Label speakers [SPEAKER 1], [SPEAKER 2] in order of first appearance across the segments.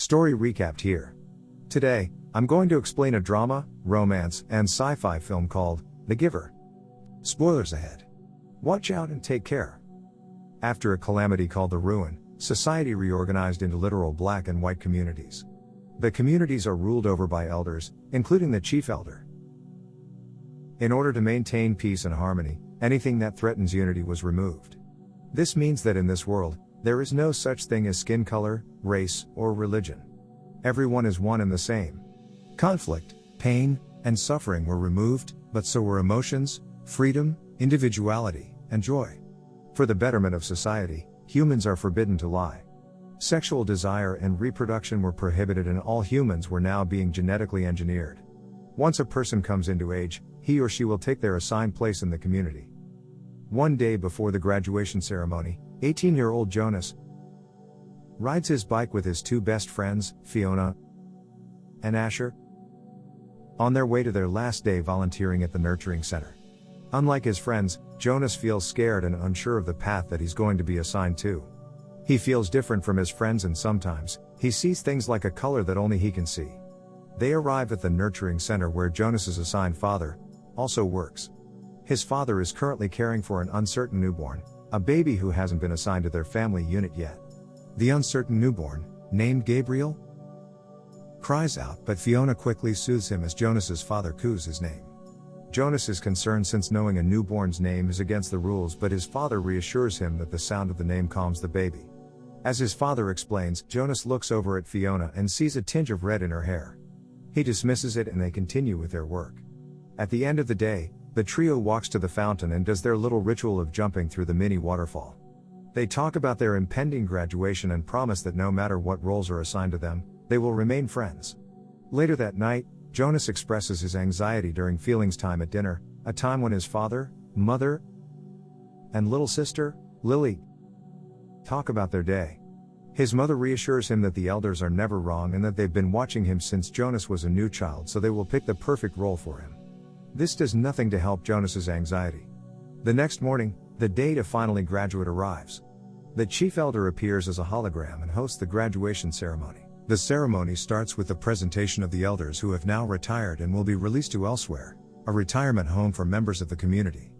[SPEAKER 1] Story recapped here. Today, I'm going to explain a drama, romance, and sci-fi film called The Giver. Spoilers ahead. Watch out and take care. After a calamity called the Ruin, society reorganized into literal black and white communities. The communities are ruled over by elders, including the chief elder. In order to maintain peace and harmony, anything that threatens unity was removed. This means that in this world, there is no such thing as skin color, race, or religion. Everyone is one and the same. Conflict, pain, and suffering were removed, but so were emotions, freedom, individuality, and joy. For the betterment of society, humans are forbidden to lie. Sexual desire and reproduction were prohibited, and all humans were now being genetically engineered. Once a person comes into age, he or she will take their assigned place in the community. One day before the graduation ceremony, 18-year-old Jonas rides his bike with his two best friends, Fiona and Asher, on their way to their last day volunteering at the nurturing center. Unlike his friends, Jonas feels scared and unsure of the path that he's going to be assigned to. He feels different from his friends, and sometimes, he sees things like a color that only he can see. They arrive at the nurturing center where Jonas's assigned father also works. His father is currently caring for an uncertain newborn, a baby who hasn't been assigned to their family unit yet. The uncertain newborn, named Gabriel, cries out, but Fiona quickly soothes him as Jonas's father coos his name. Jonas is concerned since knowing a newborn's name is against the rules, but his father reassures him that the sound of the name calms the baby. As his father explains, Jonas looks over at Fiona and sees a tinge of red in her hair. He dismisses it and they continue with their work. At the end of the day, the trio walks to the fountain and does their little ritual of jumping through the mini waterfall. They talk about their impending graduation and promise that no matter what roles are assigned to them, they will remain friends. Later that night, Jonas expresses his anxiety during feelings time at dinner, a time when his father, mother, and little sister, Lily, talk about their day. His mother reassures him that the elders are never wrong and that they've been watching him since Jonas was a new child, so they will pick the perfect role for him. This does nothing to help Jonas's anxiety. The next morning, the day to finally graduate arrives. The chief elder appears as a hologram and hosts the graduation ceremony. The ceremony starts with the presentation of the elders who have now retired and will be released to elsewhere, a retirement home for members of the community.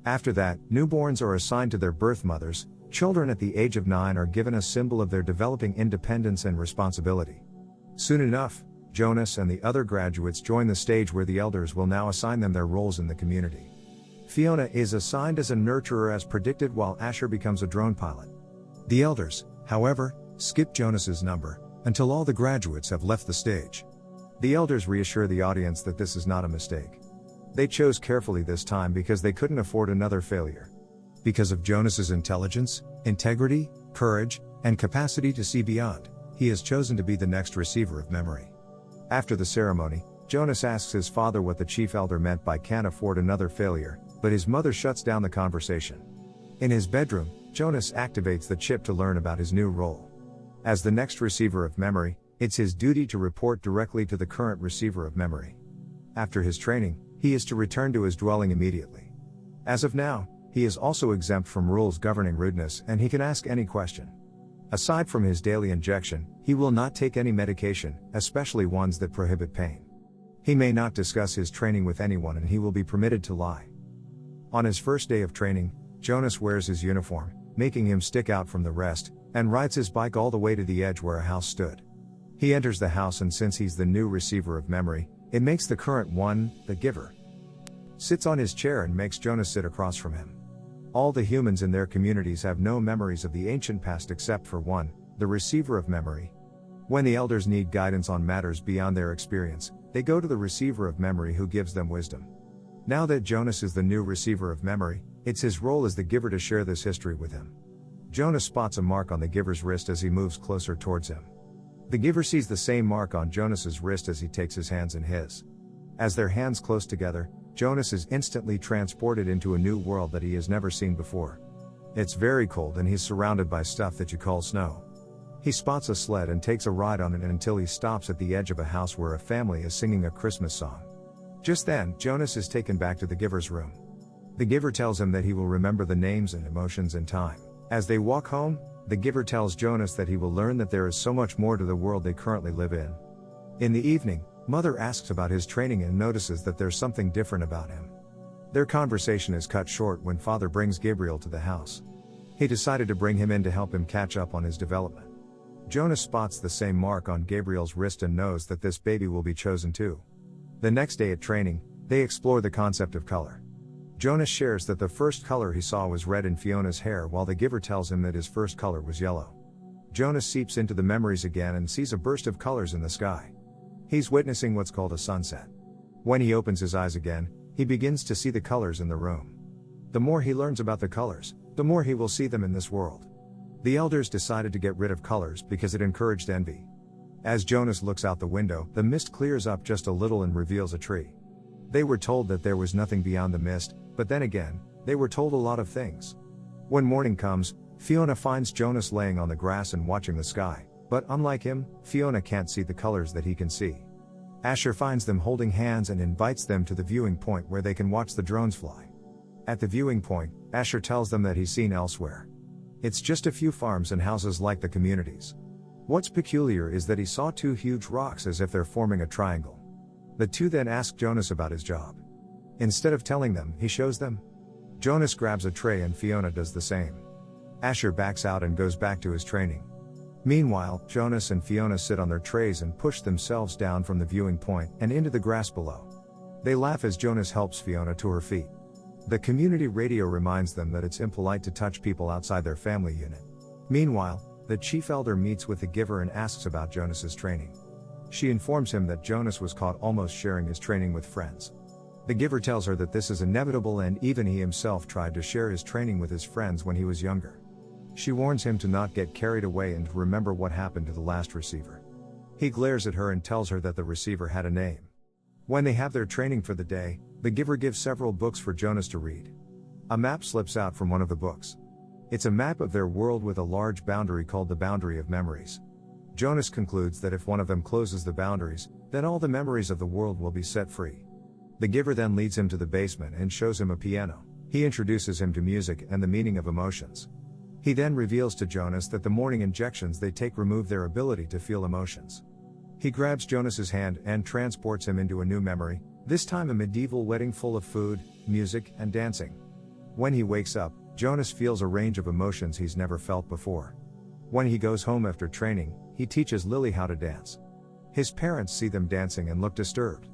[SPEAKER 1] After that, newborns are assigned to their birth mothers. Children at the age of 9 are given a symbol of their developing independence and responsibility. Soon enough, Jonas and the other graduates join the stage where the elders will now assign them their roles in the community. Fiona is assigned as a nurturer as predicted, while Asher becomes a drone pilot. The elders, however, skip Jonas's number until all the graduates have left the stage. The elders reassure the audience that this is not a mistake. They chose carefully this time because they couldn't afford another failure. Because of Jonas's intelligence, integrity, courage, and capacity to see beyond, he has chosen to be the next receiver of memory. After the ceremony, Jonas asks his father what the chief elder meant by "can't afford another failure," but his mother shuts down the conversation. In his bedroom, Jonas activates the chip to learn about his new role. As the next receiver of memory, it's his duty to report directly to the current receiver of memory. After his training, he is to return to his dwelling immediately. As of now, he is also exempt from rules governing rudeness, and he can ask any question. Aside from his daily injection, he will not take any medication, especially ones that prohibit pain. He may not discuss his training with anyone, and he will be permitted to lie. On his first day of training, Jonas wears his uniform, making him stick out from the rest, and rides his bike all the way to the edge where a house stood. He enters the house, and since he's the new receiver of memory, it makes the current one, the giver, sits on his chair and makes Jonas sit across from him. All the humans in their communities have no memories of the ancient past except for one, the receiver of memory. When the elders need guidance on matters beyond their experience, they go to the receiver of memory who gives them wisdom. Now that Jonas is the new receiver of memory, it's his role as the giver to share this history with him. Jonas spots a mark on the giver's wrist as he moves closer towards him. The giver sees the same mark on Jonas's wrist as he takes his hands in his. As their hands close together, Jonas is instantly transported into a new world that he has never seen before. It's very cold and he's surrounded by stuff that you call snow. He spots a sled and takes a ride on it until he stops at the edge of a house where a family is singing a Christmas song. Just then, Jonas is taken back to the giver's room. The giver tells him that he will remember the names and emotions in time. As they walk home, the giver tells Jonas that he will learn that there is so much more to the world they currently live in. In the evening, Mother asks about his training and notices that there's something different about him. Their conversation is cut short when Father brings Gabriel to the house. He decided to bring him in to help him catch up on his development. Jonas spots the same mark on Gabriel's wrist and knows that this baby will be chosen too. The next day at training, they explore the concept of color. Jonas shares that the first color he saw was red in Fiona's hair, while the giver tells him that his first color was yellow. Jonas seeps into the memories again and sees a burst of colors in the sky. He's witnessing what's called a sunset. When he opens his eyes again, he begins to see the colors in the room. The more he learns about the colors, the more he will see them in this world. The elders decided to get rid of colors because it encouraged envy. As Jonas looks out the window, the mist clears up just a little and reveals a tree. They were told that there was nothing beyond the mist, but then again, they were told a lot of things. When morning comes, Fiona finds Jonas laying on the grass and watching the sky, but unlike him, Fiona can't see the colors that he can see. Asher finds them holding hands and invites them to the viewing point where they can watch the drones fly. At the viewing point, Asher tells them that he's seen elsewhere. It's just a few farms and houses like the communities. What's peculiar is that he saw two huge rocks as if they're forming a triangle. The two then ask Jonas about his job. Instead of telling them, he shows them. Jonas grabs a tray and Fiona does the same. Asher backs out and goes back to his training. Meanwhile, Jonas and Fiona sit on their trays and push themselves down from the viewing point and into the grass below. They laugh as Jonas helps Fiona to her feet. The community radio reminds them that it's impolite to touch people outside their family unit. Meanwhile, the chief elder meets with the giver and asks about Jonas's training. She informs him that Jonas was caught almost sharing his training with friends. The giver tells her that this is inevitable and even he himself tried to share his training with his friends when he was younger. She warns him to not get carried away and to remember what happened to the last receiver. He glares at her and tells her that the receiver had a name. When they have their training for the day, the giver gives several books for Jonas to read. A map slips out from one of the books. It's a map of their world with a large boundary called the boundary of memories. Jonas concludes that if one of them closes the boundaries, then all the memories of the world will be set free. The giver then leads him to the basement and shows him a piano. He introduces him to music and the meaning of emotions. He then reveals to Jonas that the morning injections they take remove their ability to feel emotions. He grabs Jonas's hand and transports him into a new memory, this time a medieval wedding full of food, music, and dancing. When he wakes up, Jonas feels a range of emotions he's never felt before. When he goes home after training, he teaches Lily how to dance. His parents see them dancing and look disturbed.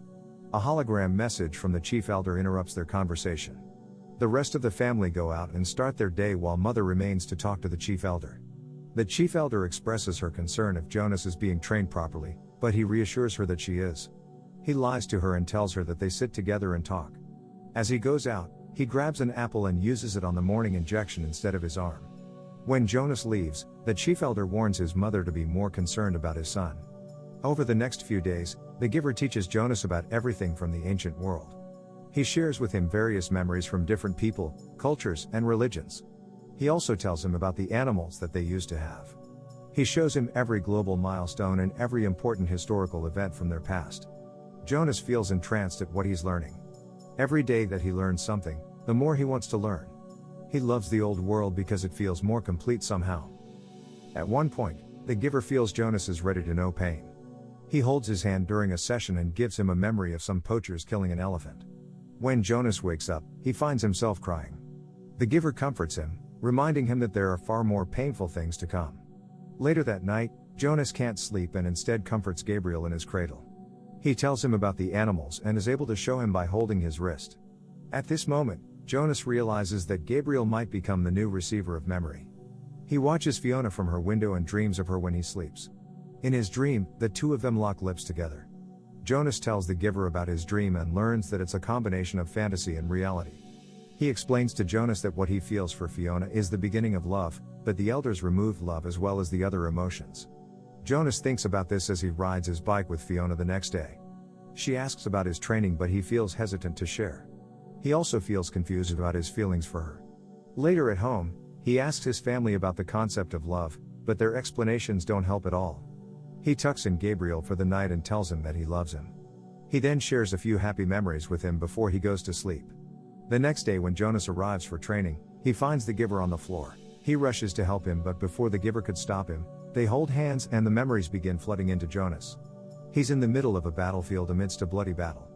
[SPEAKER 1] A hologram message from the chief elder interrupts their conversation. The rest of the family go out and start their day while Mother remains to talk to the chief elder. The chief elder expresses her concern if Jonas is being trained properly, but he reassures her that she is. He lies to her and tells her that they sit together and talk. As he goes out, he grabs an apple and uses it on the morning injection instead of his arm. When Jonas leaves, the chief elder warns his mother to be more concerned about his son. Over the next few days, the giver teaches Jonas about everything from the ancient world. He shares with him various memories from different people, cultures, and religions. He also tells him about the animals that they used to have. He shows him every global milestone and every important historical event from their past. Jonas feels entranced at what he's learning. Every day that he learns something, the more he wants to learn. He loves the old world because it feels more complete somehow. At one point, the giver feels Jonas is ready to know pain. He holds his hand during a session and gives him a memory of some poachers killing an elephant. When Jonas wakes up, he finds himself crying. The giver comforts him, reminding him that there are far more painful things to come. Later that night, Jonas can't sleep and instead comforts Gabriel in his cradle. He tells him about the animals and is able to show him by holding his wrist. At this moment, Jonas realizes that Gabriel might become the new receiver of memory. He watches Fiona from her window and dreams of her when he sleeps. In his dream, the two of them lock lips together. Jonas tells the giver about his dream and learns that it's a combination of fantasy and reality. He explains to Jonas that what he feels for Fiona is the beginning of love, but the elders remove love as well as the other emotions. Jonas thinks about this as he rides his bike with Fiona the next day. She asks about his training, but he feels hesitant to share. He also feels confused about his feelings for her. Later at home, he asks his family about the concept of love, but their explanations don't help at all. He tucks in Gabriel for the night and tells him that he loves him. He then shares a few happy memories with him before he goes to sleep. The next day when Jonas arrives for training, he finds the giver on the floor. He rushes to help him, but before the giver could stop him, they hold hands and the memories begin flooding into Jonas. He's in the middle of a battlefield amidst a bloody battle.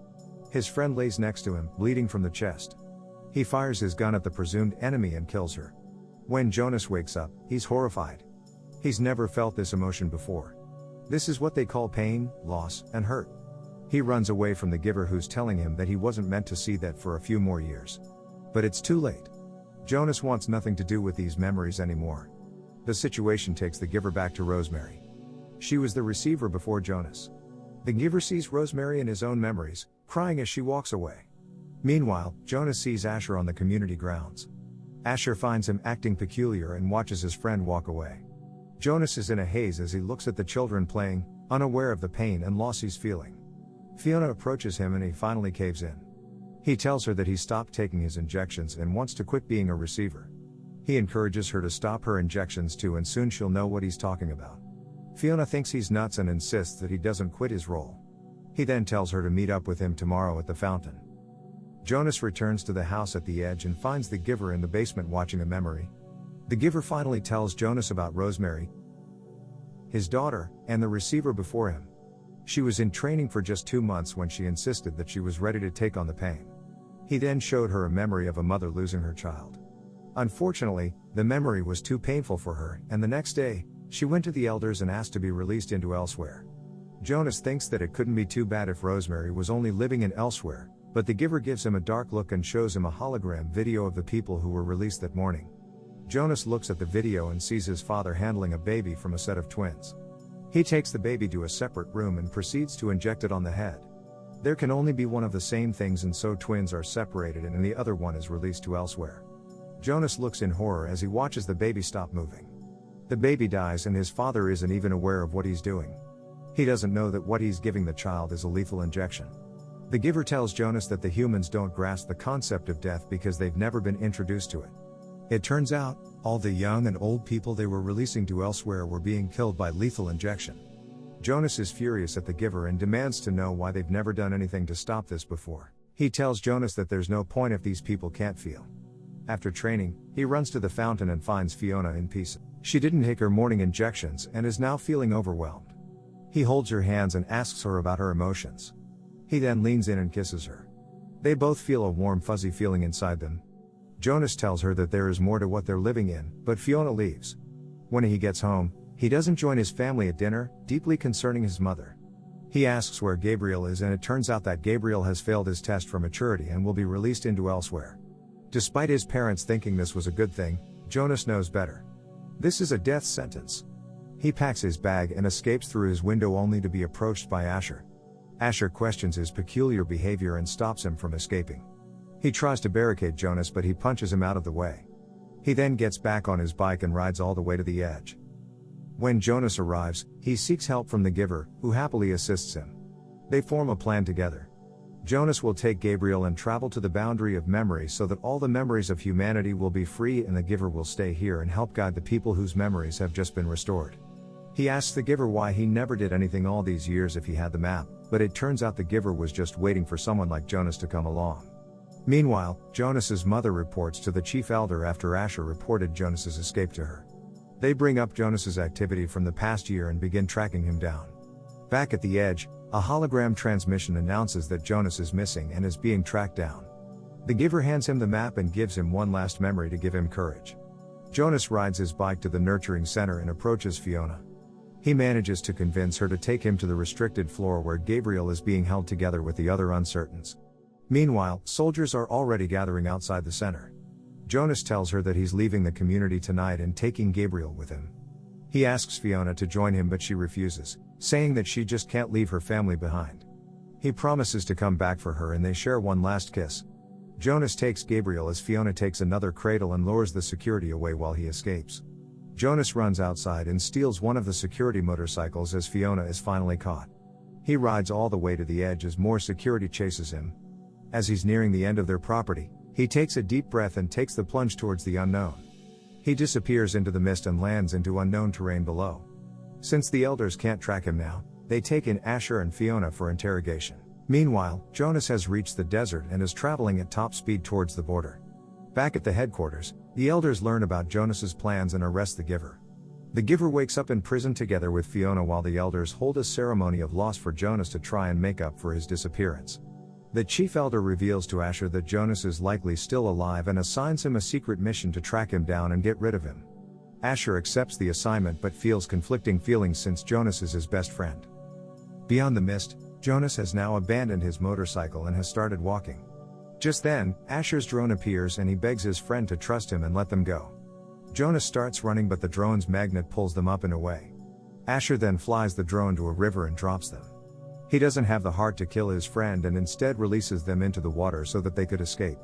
[SPEAKER 1] His friend lays next to him, bleeding from the chest. He fires his gun at the presumed enemy and kills her. When Jonas wakes up, he's horrified. He's never felt this emotion before. This is what they call pain, loss, and hurt. He runs away from the giver, who's telling him that he wasn't meant to see that for a few more years. But it's too late. Jonas wants nothing to do with these memories anymore. The situation takes the giver back to Rosemary. She was the receiver before Jonas. The giver sees Rosemary in his own memories, crying as she walks away. Meanwhile, Jonas sees Asher on the community grounds. Asher finds him acting peculiar and watches his friend walk away. Jonas is in a haze as he looks at the children playing, unaware of the pain and loss he's feeling. Fiona approaches him and he finally caves in. He tells her that he stopped taking his injections and wants to quit being a receiver. He encourages her to stop her injections too, and soon she'll know what he's talking about. Fiona thinks he's nuts and insists that he doesn't quit his role. He then tells her to meet up with him tomorrow at the fountain. Jonas returns to the house at the edge and finds the giver in the basement watching a memory. The giver finally tells Jonas about Rosemary, his daughter, and the receiver before him. She was in training for just 2 months when she insisted that she was ready to take on the pain. He then showed her a memory of a mother losing her child. Unfortunately, the memory was too painful for her, and the next day, she went to the elders and asked to be released into elsewhere. Jonas thinks that it couldn't be too bad if Rosemary was only living in elsewhere, but the giver gives him a dark look and shows him a hologram video of the people who were released that morning. Jonas looks at the video and sees his father handling a baby from a set of twins. He takes the baby to a separate room and proceeds to inject it on the head. There can only be one of the same things, and so twins are separated and the other one is released to elsewhere. Jonas looks in horror as he watches the baby stop moving. The baby dies and his father isn't even aware of what he's doing. He doesn't know that what he's giving the child is a lethal injection. The giver tells Jonas that the humans don't grasp the concept of death because they've never been introduced to it. It turns out, all the young and old people they were releasing to elsewhere were being killed by lethal injection. Jonas is furious at the giver and demands to know why they've never done anything to stop this before. He tells Jonas that there's no point if these people can't feel. After training, he runs to the fountain and finds Fiona in pieces. She didn't take her morning injections and is now feeling overwhelmed. He holds her hands and asks her about her emotions. He then leans in and kisses her. They both feel a warm fuzzy feeling inside them. Jonas tells her that there is more to what they're living in, but Fiona leaves. When he gets home, he doesn't join his family at dinner, deeply concerning his mother. He asks where Gabriel is, and it turns out that Gabriel has failed his test for maturity and will be released into elsewhere. Despite his parents thinking this was a good thing, Jonas knows better. This is a death sentence. He packs his bag and escapes through his window only to be approached by Asher. Asher questions his peculiar behavior and stops him from escaping. He tries to barricade Jonas, but he punches him out of the way. He then gets back on his bike and rides all the way to the edge. When Jonas arrives, he seeks help from the giver, who happily assists him. They form a plan together. Jonas will take Gabriel and travel to the boundary of memory so that all the memories of humanity will be free, and the giver will stay here and help guide the people whose memories have just been restored. He asks the giver why he never did anything all these years if he had the map, but it turns out the giver was just waiting for someone like Jonas to come along. Meanwhile, Jonas's mother reports to the chief elder after Asher reported Jonas's escape to her. They bring up Jonas's activity from the past year and begin tracking him down. Back at the edge, a hologram transmission announces that Jonas is missing and is being tracked down. The giver hands him the map and gives him one last memory to give him courage. Jonas rides his bike to the nurturing center and approaches Fiona. He manages to convince her to take him to the restricted floor where Gabriel is being held together with the other uncertains. Meanwhile, soldiers are already gathering outside the center. Jonas tells her that he's leaving the community tonight and taking Gabriel with him. He asks Fiona to join him, but she refuses, saying that she just can't leave her family behind. He promises to come back for her and they share one last kiss. Jonas takes Gabriel as Fiona takes another cradle and lures the security away while he escapes. Jonas runs outside and steals one of the security motorcycles as Fiona is finally caught. He rides all the way to the edge as more security chases him. As he's nearing the end of their property, he takes a deep breath and takes the plunge towards the unknown. He disappears into the mist and lands into unknown terrain below. Since the elders can't track him now, they take in Asher and Fiona for interrogation. Meanwhile, Jonas has reached the desert and is traveling at top speed towards the border. Back at the headquarters, The elders learn about Jonas's plans and arrest the giver. The giver wakes up in prison together with Fiona while the elders hold a ceremony of loss for Jonas to try and make up for his disappearance. The chief elder reveals to Asher that Jonas is likely still alive and assigns him a secret mission to track him down and get rid of him. Asher accepts the assignment but feels conflicting feelings since Jonas is his best friend. Beyond the mist, Jonas has now abandoned his motorcycle and has started walking. Just then, Asher's drone appears and he begs his friend to trust him and let them go. Jonas starts running but the drone's magnet pulls them up and away. Asher then flies the drone to a river and drops them. He doesn't have the heart to kill his friend and instead releases them into the water so that they could escape.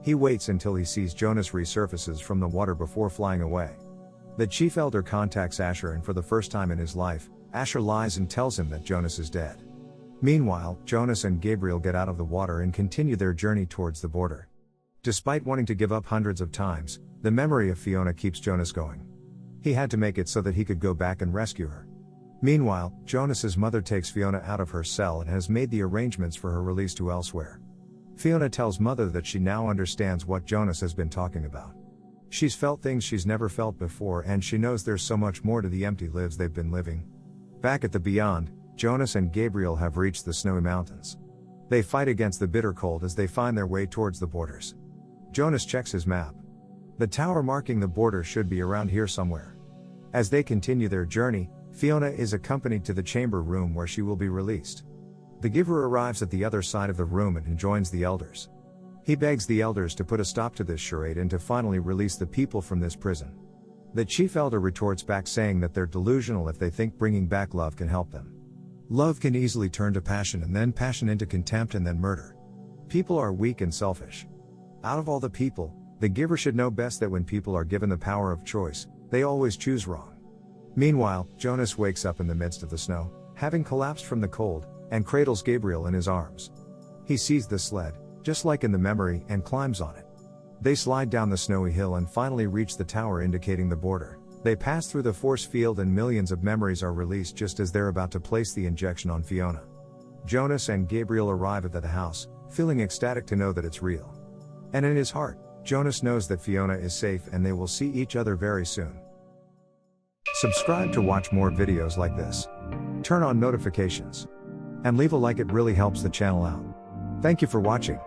[SPEAKER 1] He waits until he sees Jonas resurfaces from the water before flying away. The chief elder contacts Asher and for the first time in his life, Asher lies and tells him that Jonas is dead. Meanwhile, Jonas and Gabriel get out of the water and continue their journey towards the border. Despite wanting to give up hundreds of times, the memory of Fiona keeps Jonas going. He had to make it so that he could go back and rescue her. Meanwhile, Jonas's mother takes Fiona out of her cell and has made the arrangements for her release to elsewhere. Fiona tells mother that she now understands what Jonas has been talking about. She's felt things she's never felt before and she knows there's so much more to the empty lives they've been living. Back at the beyond, Jonas and Gabriel have reached the snowy mountains. They fight against the bitter cold as they find their way towards the borders. Jonas checks his map. The tower marking the border should be around here somewhere. As they continue their journey, Fiona is accompanied to the chamber room where she will be released. The giver arrives at the other side of the room and joins the elders. He begs the elders to put a stop to this charade and to finally release the people from this prison. The chief elder retorts back saying that they're delusional if they think bringing back love can help them. Love can easily turn to passion and then passion into contempt and then murder. People are weak and selfish. Out of all the people, the giver should know best that when people are given the power of choice, they always choose wrong. Meanwhile, Jonas wakes up in the midst of the snow, having collapsed from the cold, and cradles Gabriel in his arms. He sees the sled, just like in the memory, and climbs on it. They slide down the snowy hill and finally reach the tower indicating the border. They pass through the force field and millions of memories are released just as they're about to place the injection on Fiona. Jonas and Gabriel arrive at the house, feeling ecstatic to know that it's real. And in his heart, Jonas knows that Fiona is safe and they will see each other very soon. Subscribe to watch more videos like this. Turn on notifications. And leave a like, it really helps the channel out. Thank you for watching.